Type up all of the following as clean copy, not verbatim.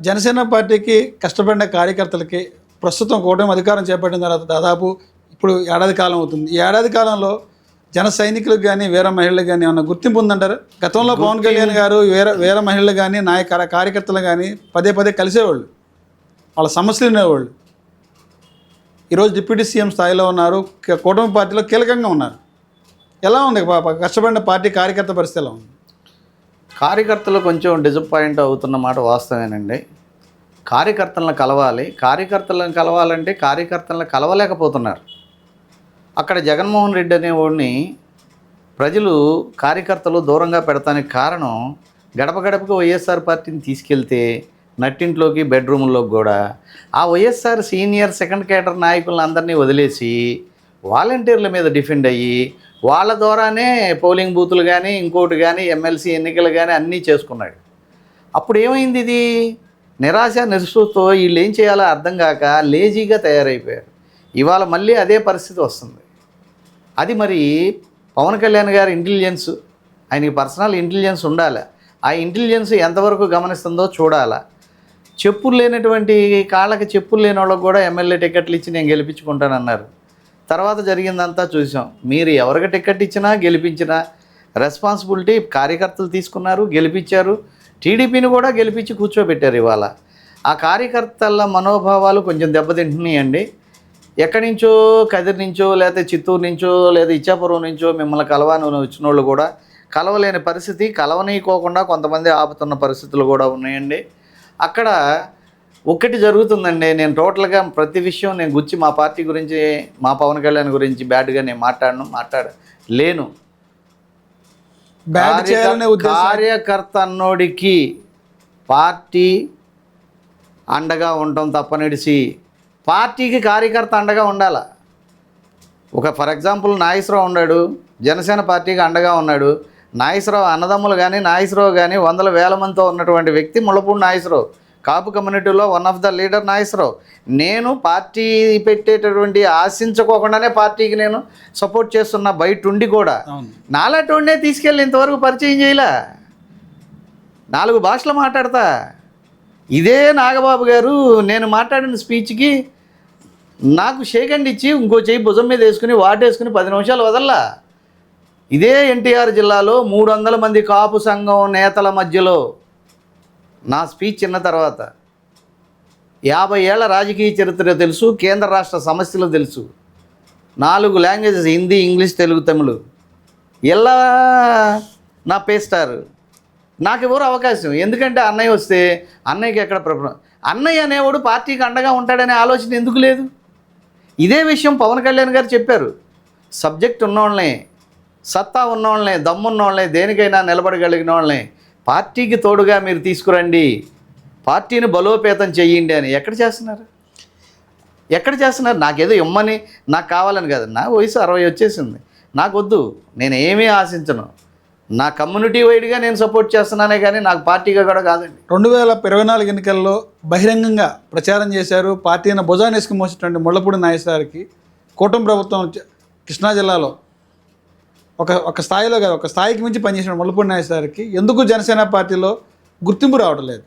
జనసేన పార్టీకి కష్టపడిన కార్యకర్తలకి ప్రస్తుతం కూటమి అధికారం చేపట్టిన తర్వాత దాదాపు ఇప్పుడు ఏడాది కాలం అవుతుంది. ఈ ఏడాది కాలంలో జన సైనికులకు కానీ వీర మహిళలకు కానీ ఏమన్నా గుర్తింపు ఉందంటారు? గతంలో పవన్ కళ్యాణ్ గారు వీర మహిళలు కానీ కార్యకర్తలు కానీ పదే పదే కలిసేవాళ్ళు, వాళ్ళ సమస్యలు వినేవాళ్ళు. ఈరోజు డిప్యూటీ సీఎం స్థాయిలో ఉన్నారు, కూటమి పార్టీలో కీలకంగా ఉన్నారు. ఎలా ఉంది కష్టపడిన పార్టీ కార్యకర్త పరిస్థితి ఎలా ఉంది? కార్యకర్తలు కొంచెం డిసప్పాయింట్ అవుతున్న మాట వాస్తవేనండి. కార్యకర్తలను కలవాలంటే కార్యకర్తలను కలవలేకపోతున్నారు. అక్కడ జగన్మోహన్ రెడ్డి అనేవాడిని ప్రజలు కార్యకర్తలు దూరంగా పెడతానికి కారణం, గడప గడపకి వైఎస్ఆర్ పార్టీని తీసుకెళ్తే నట్టింట్లోకి బెడ్రూముల్లోకి కూడా ఆ వైఎస్ఆర్ సీనియర్ సెకండ్ కేడర్ నాయకులను అందరినీ వదిలేసి వాలంటీర్ల మీద డిఫెండ్ అయ్యి వాళ్ళ ద్వారానే పోలింగ్ బూతులు కానీ ఇంకోటి కానీ ఎమ్మెల్సీ ఎన్నికలు కానీ అన్నీ చేసుకున్నాడు. అప్పుడు ఏమైంది? ఇది నిరాశ నిరుసూతో వీళ్ళు ఏం చేయాలో అర్థం కాక లేజీగా తయారైపోయారు. ఇవాళ మళ్ళీ అదే పరిస్థితి వస్తుంది. అది మరి పవన్ కళ్యాణ్ గారి ఇంటెలిజెన్స్, ఆయనకి పర్సనల్ ఇంటెలిజెన్స్ ఉండాలి. ఆ ఇంటెలిజెన్స్ ఎంతవరకు గమనిస్తుందో చూడాలా. చెప్పులు లేనటువంటి కాళ్ళకి చెప్పులు లేని వాళ్ళకు కూడా ఎమ్మెల్యే టికెట్లు ఇచ్చి నేను గెలిపించుకుంటానన్నారు. తర్వాత జరిగిందంతా చూసాం. మీరు ఎవరికి టికెట్ ఇచ్చినా గెలిపించినా రెస్పాన్సిబిలిటీ కార్యకర్తలు తీసుకున్నారు, గెలిపించారు. టీడీపీని కూడా గెలిపించి కూర్చోబెట్టారు. ఇవాళ ఆ కార్యకర్తల మనోభావాలు కొంచెం దెబ్బతింటున్నాయండి. ఎక్కడి నుంచో కదిరి నుంచో లేకపోతే చిత్తూరు నుంచో లేదా ఇచ్చాపురం నుంచో మిమ్మల్ని కలవని వచ్చిన వాళ్ళు కూడా కలవలేని పరిస్థితి, కలవనీయకోకుండా కొంతమంది ఆపుతున్న పరిస్థితులు కూడా ఉన్నాయండి. అక్కడ ఒక్కటి జరుగుతుందండి. నేను టోటల్గా ప్రతి విషయం నేను గుచ్చి మా పార్టీ గురించి, మా పవన్ కళ్యాణ్ గురించి బ్యాడ్గా నేను మాట్లాడలేను. కార్యకర్త అన్నోడికి పార్టీ అండగా ఉండటం తప్పనిడిసి పార్టీకి కార్యకర్త అండగా ఉండాలి. ఫర్ ఎగ్జాంపుల్ నాగేశ్వరరావు ఉన్నాడు, జనసేన పార్టీకి అండగా ఉన్నాడు. నాగేశ్వరరావు అన్నదమ్ములు కానీ నాగేశ్వరరావు కానీ వందల వేల మందితో ఉన్నటువంటి వ్యక్తి ముళ్ళపూడి నాగేశ్వరరావు. కాపు కమ్యూనిటీలో one of the leader Nageswararao. నేను పార్టీ పెట్టేటటువంటి ఆశించుకోకుండానే పార్టీకి నేను సపోర్ట్ చేస్తున్నా. బయట ఉండి కూడా నాలాంటి తీసుకెళ్ళి ఇంతవరకు పరిచయం చేయలే. 4 భాషలు మాట్లాడతా. ఇదే నాగబాబు గారు నేను మాట్లాడిన స్పీచ్కి నాకు షేక్ హ్యాండ్ ఇచ్చి ఇంకో చెయ్యి భుజం మీద వేసుకుని వాటేసుకుని 10 నిమిషాలు వదల్లా. ఇదే ఎన్టీఆర్ జిల్లాలో 300 మంది కాపు సంఘం నేతల మధ్యలో నా స్పీచ్ చిన్న తర్వాత 50 ఏళ్ల రాజకీయ చరిత్ర తెలుసు, కేంద్ర రాష్ట్ర సమస్యలు తెలుసు, 4 లాంగ్వేజెస్ హిందీ, ఇంగ్లీష్, తెలుగు, తమిళ్. ఎలా నా పేస్టారు నాకు ఎవరు అవకాశం? ఎందుకంటే అన్నయ్య వస్తే అన్నయ్యకి ఎక్కడ అన్నయ్య అనేవాడు పార్టీకి అండగా ఉంటాడనే ఆలోచన ఎందుకు లేదు? ఇదే విషయం పవన్ కళ్యాణ్ గారు చెప్పారు. సబ్జెక్ట్ ఉన్నవాళ్ళని, సత్తా ఉన్నవాళ్ళని, దమ్మున్నవాళ్ళని, దేనికైనా నిలబడగలిగిన వాళ్ళని పార్టీకి తోడుగా మీరు తీసుకురండి, పార్టీని బలోపేతం చెయ్యండి అని. ఎక్కడ చేస్తున్నారు? నాకేదో ఇమ్మని నాకు కావాలని కాదు. నా వయసు 60 వచ్చేసింది, నాకొద్దు, నేను ఏమీ ఆశించను. నా కమ్యూనిటీ వైడ్గా నేను సపోర్ట్ చేస్తున్నానే కానీ నాకు పార్టీగా కూడా కాదండి. 2024 ఎన్నికల్లో బహిరంగంగా ప్రచారం చేశారు. పార్టీని భుజాన్ని వేసుకుని మోసేటువంటి ముళ్ళపూడి నాగేశ్వరరావుకి కూటమి ప్రభుత్వం కృష్ణా జిల్లాలో ఒక స్థాయిలో కాదు, ఒక స్థాయికి మించి పనిచేసిన ముళ్ళపూడి నాగేశ్వరరావుకి ఎందుకు జనసేన పార్టీలో గుర్తింపు రావడం లేదు?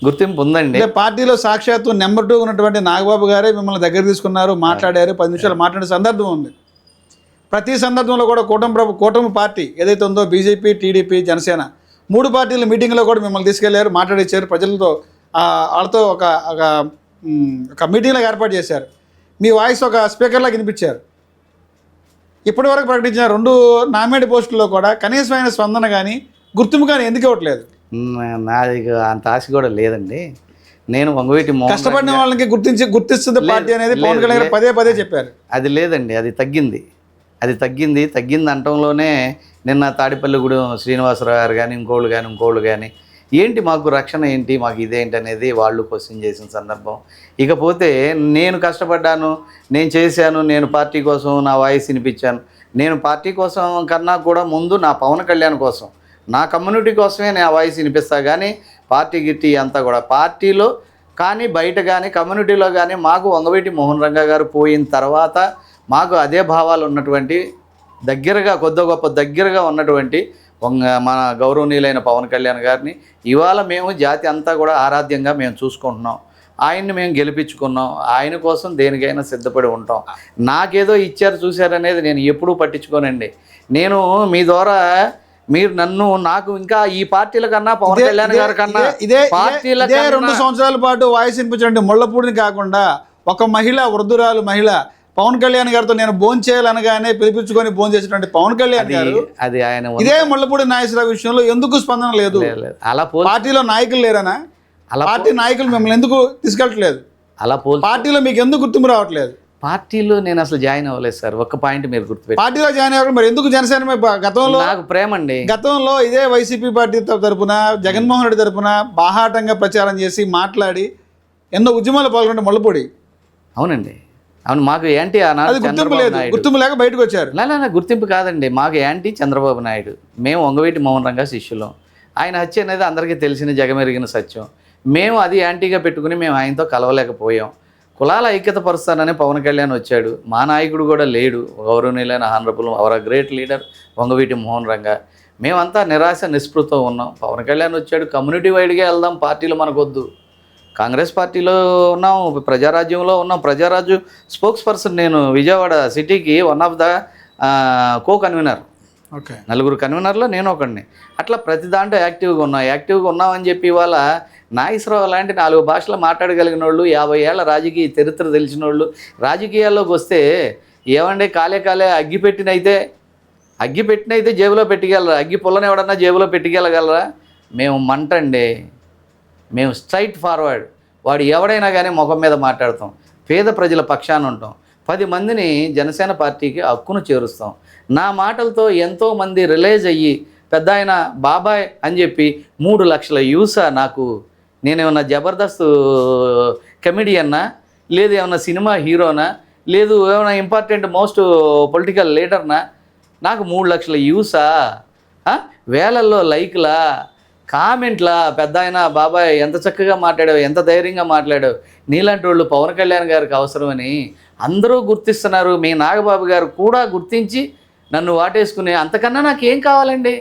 గుర్తింపు ఉందండి. పార్టీలో సాక్షాత్తు నెంబర్ 2 ఉన్నటువంటి నాగబాబు గారే మిమ్మల్ని దగ్గర తీసుకున్నారు, మాట్లాడారు, 10 నిమిషాలు మాట్లాడే సందర్భం ఉంది. ప్రతి సందర్భంలో కూడా కూటమి పార్టీ ఏదైతే ఉందో బీజేపీ, టీడీపీ, జనసేన 3 పార్టీల మీటింగ్లో కూడా మిమ్మల్ని తీసుకెళ్లారు, మాట్లాడించారు, ప్రజలతో వాళ్ళతో ఒక మీటింగ్లో ఏర్పాటు చేశారు. మీ వాయిస్ ఒక స్పీకర్లా వినిపించారు. ఇప్పటివరకు ప్రకటించిన 2 నామినేట్ పోస్టుల్లో కూడా కనీసమైన స్పందన కానీ గుర్తింపు కానీ ఎందుకు ఇవ్వట్లేదు? నాది అంత ఆశ కూడా లేదండి. నేను వంగవీటి కష్టపడిన వాళ్ళకి గుర్తిస్తుంది పార్టీ అనేది పవన్ కళ్యాణ్ పదే చెప్పారు. అది లేదండి, అది తగ్గింది అంటంలోనే నిన్న తాడిపల్లిగూడెం శ్రీనివాసరావు గారు కానీ ఇంకోళ్ళు కానీ ఏంటి మాకు రక్షణ ఏంటి, మాకు ఇదేంటి అనేది వాళ్ళు క్వశ్చన్ చేసిన సందర్భం. ఇకపోతే నేను కష్టపడ్డాను, నేను చేశాను, నేను పార్టీ కోసం నా వాయిస్ వినిపించాను. నేను పార్టీ కోసం కన్నా కూడా ముందు నా పవన్ కళ్యాణ్ కోసం, నా కమ్యూనిటీ కోసమే నేను ఆ వాయిస్ వినిపిస్తా. కానీ పార్టీ గిట్టి అంతా కూడా పార్టీలో కానీ బయట కానీ కమ్యూనిటీలో కానీ మాకు వంగవీటి మోహన్ రంగా గారు పోయిన తర్వాత మాకు అదే భావాలు ఉన్నటువంటి కొద్ది గొప్ప దగ్గరగా ఉన్నటువంటి మన గౌరవనీయులైన పవన్ కళ్యాణ్ గారిని ఇవాళ మేము జాతి అంతా కూడా ఆరాధ్యంగా మేము చూసుకుంటున్నాం. ఆయన్ని మేము గెలిపించుకున్నాం. ఆయన కోసం దేనికైనా సిద్ధపడి ఉంటాం. నాకేదో ఇచ్చారు చూశారనేది నేను ఎప్పుడూ పట్టించుకోనండి. నేను మీ ద్వారా మీరు నాకు ఇంకా ఈ పార్టీల కన్నా పవన్ కళ్యాణ్ గారి కన్నా పార్టీల 2 సంవత్సరాల పాటు వాయిస్ వినిపించండి. ముళ్ళపూడిని కాకుండా ఒక వృద్ధురాలు మహిళ పవన్ కళ్యాణ్ గారితో నేను భోజనం చేయాలనగానే పిలిపించుకొని భోజనం చేసినటువంటి పవన్ కళ్యాణ్ గారు అది ఆయన ఇదే ముళ్ళపూడి నాగేశ్వరరావు విషయంలో ఎందుకు స్పందన లేదు? అలా పార్టీలో నాయకులు లేరనా? పార్టీ నాయకులు మిమ్మల్ని ఎందుకు తీసుకెళ్ళట్లేదు? అలా పార్టీలో మీకు ఎందుకు గుర్తింపు రావట్లేదు? పార్టీలో నేను అసలు జాయిన్ అవ్వలేదు సార్. ఒక్క పాయింట్ మీరు గుర్తుపెట్టి పార్టీలో జాయిన్ అవ్వడం మరి ఎందుకు? జనసేన గతంలో నాకు ప్రేమ అండి. గతంలో ఇదే వైసీపీ పార్టీ తరపున జగన్మోహన్ రెడ్డి తరపున బాహాటంగా ప్రచారం చేసి మాట్లాడి ఎన్నో ఉద్యమాలు పాల్గొంటే ముళ్ళపూడి. అవునండి, అవును. మాకు యాంటీ గుర్తింపు లేక బయటకు వచ్చారు. గుర్తింపు కాదండి, మాకు యాంటీ చంద్రబాబు నాయుడు. మేము వంగవీటి మోహన్ రంగా శిష్యులం. ఆయన హత్య అనేది అందరికీ తెలిసిన జగమెరిగిన సత్యం. మేము అది యాంటీగా పెట్టుకుని మేము ఆయనతో కలవలేకపోయాం. కులాల ఐక్యత పరుస్తానని పవన్ కళ్యాణ్ వచ్చాడు. మా నాయకుడు కూడా లేడు. గౌరవనీయులైన honourable hour great leader Vangaveeti Mohan Ranga. మేమంతా నిరాశ నిస్పృహతో ఉన్నాం. పవన్ కళ్యాణ్ వచ్చాడు. కమ్యూనిటీ వైడ్గా వెళ్దాం, పార్టీలు మనకొద్దు. కాంగ్రెస్ పార్టీలో ఉన్నాం, ప్రజారాజ్యంలో ఉన్నాం. ప్రజారాజ్యం స్పోక్స్ పర్సన్ నేను విజయవాడ సిటీకి one of the co convener. Okay, 4 కన్వీనర్లో నేను ఒకడిని. అట్లా ప్రతి దాంట్లో యాక్టివ్గా ఉన్నామని చెప్పి ఇవాళ నాగేశ్వరరావు లాంటి 4 భాషలు మాట్లాడగలిగిన వాళ్ళు, 50 ఏళ్ల రాజకీయ చరిత్ర తెలిసిన వాళ్ళు రాజకీయాల్లోకి వస్తే ఏమంటే కాలే అగ్గి పెట్టినైతే జేబులో పెట్టగలరా? అగ్గి పుల్లని ఎవడన్నా జేబులో పెట్టగలగలరా? మేము మంటండి. మేము స్ట్రైట్ ఫార్వర్డ్. వాడు ఎవడైనా కానీ ముఖం మీద మాట్లాడతాం. పేద ప్రజల పక్షాన ఉంటాం. 10 మందిని జనసేన పార్టీకి హక్కును చేరుస్తాం. నా మాటలతో ఎంతోమంది రిలైజ్ అయ్యి పెద్ద ఆయన బాబాయ్ అని చెప్పి 3 లక్షల యూసా నాకు. నేనేమన్నా జబర్దస్త్ కమెడియన్నా, లేదు ఏమన్నా సినిమా హీరోనా, లేదు ఏమైనా ఇంపార్టెంట్ మోస్ట్ పొలిటికల్ లీడర్నా? నాకు 3 లక్షల యూసా, వేలల్లో లైక్లా, కామెంట్లా, పెద్ద ఆయన బాబాయ్ ఎంత చక్కగా మాట్లాడావు, ఎంత ధైర్యంగా మాట్లాడావు, నీలాంటి వాళ్ళు పవన్ కళ్యాణ్ గారికి అవసరమని అందరూ గుర్తిస్తున్నారు. మీ నాగబాబు గారు కూడా గుర్తించి నన్ను వాటేసుకుని అంతకన్నా నాకేం కావాలండి?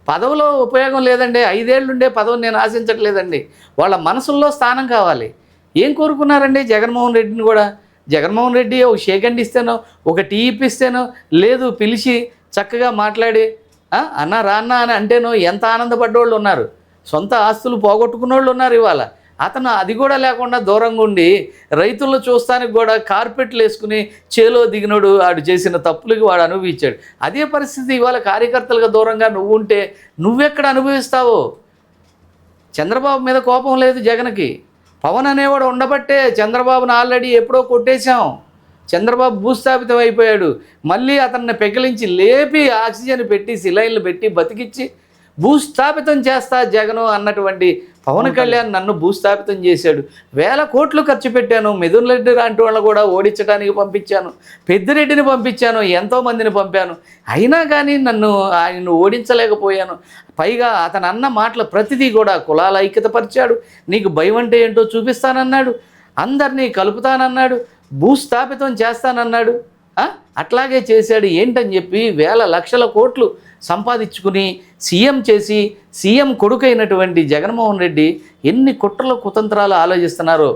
పదవిలో ఉపయోగం లేదండి. 5 ఏళ్ళుండే పదవిని నేను ఆశించట్లేదండి. వాళ్ళ మనసుల్లో స్థానం కావాలి. ఏం కోరుకున్నారండి జగన్మోహన్ రెడ్డిని కూడా? జగన్మోహన్ రెడ్డి ఒక షేక్ హ్యాండ్ ఇస్తేనో, ఒక టీ ఇప్పిస్తేనో, లేదు పిలిచి చక్కగా మాట్లాడి అన్న రాన్న అని అంటేనో ఎంత ఆనందపడ్డోళ్ళు ఉన్నారు. సొంత ఆస్తులు పోగొట్టుకున్న వాళ్ళు ఉన్నారు. ఇవాళ అతను అది కూడా లేకుండా దూరంగా ఉండి రైతులను చూస్తానికి కూడా కార్పెట్లు వేసుకుని చేలో దిగినోడు వాడు చేసిన తప్పులకి వాడు అనుభవించాడు. అదే పరిస్థితి ఇవాళ కార్యకర్తలుగా దూరంగా నువ్వు ఉంటే నువ్వెక్కడ అనుభవిస్తావో? చంద్రబాబు మీద కోపం లేదు జగన్కి. పవన్ అనేవాడు ఉండబట్టే చంద్రబాబును ఆల్రెడీ ఎప్పుడో కొట్టేశాం. చంద్రబాబు భూస్థాపితం అయిపోయాడు. మళ్ళీ అతన్ని పెకిలించి లేపి ఆక్సిజన్ పెట్టి సిలైన్లు పెట్టి బతికిచ్చి భూస్థాపితం చేస్తా జగను అన్నటువంటి పవన్ కళ్యాణ్ నన్ను భూస్థాపితం చేశాడు. 1000 కోట్లు ఖర్చు పెట్టాను. మిథున్ రెడ్డి లాంటి వాళ్ళు కూడా ఓడించడానికి పంపించాను. పెద్దిరెడ్డిని పంపించాను. ఎంతోమందిని పంపాను. అయినా కానీ ఆయన్ను ఓడించలేకపోయాను. పైగా అతను అన్న మాటలు ప్రతిదీ కూడా కులాల ఐక్యత పరిచాడు. నీకు భయం అంటే ఏంటో చూపిస్తానన్నాడు. అందరినీ కలుపుతానన్నాడు. భూస్థాపితం చేస్తానన్నాడు. అట్లాగే చేశాడు. ఏంటని చెప్పి 1000 లక్షల కోట్లు సంపాదించుకుని సీఎం చేసి సీఎం కొడుకైనటువంటి జగన్మోహన్ రెడ్డి ఎన్ని కుట్రలు కుతంత్రాలు ఆలోచిస్తున్నారో